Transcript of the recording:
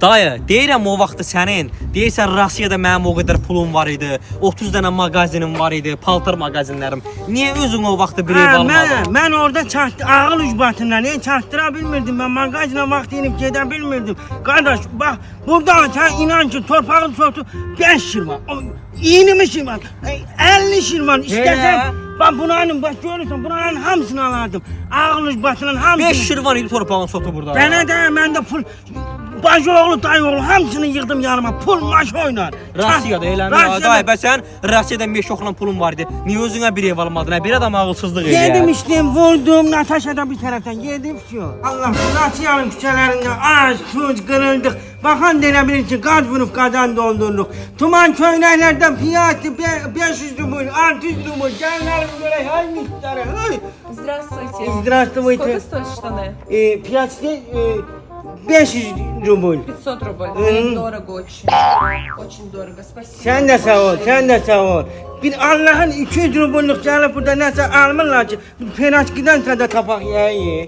Dayı, deyirəm o vaxtı sənin, deyirsən Rusiyada mənim o qədər pulum var idi, 30 dənə mağazinim var idi, paltar mağazinlərim. Niyə özün o vaxtı bir ev almadın? Mən orada ağıl ucbatından çatdıra bilmirdim. Ben mağazına vaxt inip gedə bilmirdim. Qardaş, bax, burada sən inan ki, torpağın sortu 5 şirman, 20 şirman, 50 şirman istəsən. Bak bunların, bak görürsən, bunların hamısını alardım. Ağıl ucbatından hamısını. 5 şirvan idi torpağın sotu burada. Bana da, mən də pul, bacıoğlu, dayıoğlu hamısını yığdım yanıma. Pul maş oynar. Rusiyada eləmir. Dayı, bə sən Rusiyada meşoxla pulun var idi. Niyə özünə bir ev almadın? Bir adam ağılsızlıq edir. Yedim içtim, vurdum, Natasha'da bir taraftan yedim şu. Allah, Rusiyanın küçələrində ağac, kuş kırıldık. Bakan denebilir ki, gaz vurup kazan doldurduk. Tuman köylerde fiyatı 500 rubl, 600 rubl. Gellerim böyle hay miktarı. Здравствуйте. Здравствуйте. Сколько стоят штаны? Fiyatı 500 rubl. 500 рублей. Дорого очень. Очень дорого. Спасибо. Sen de sağ ol, sen de sağ ol. Bir Allah'ın 200 rubluk gelip burada neyse almırlar ki, Penaçki'den de kapak yiyin.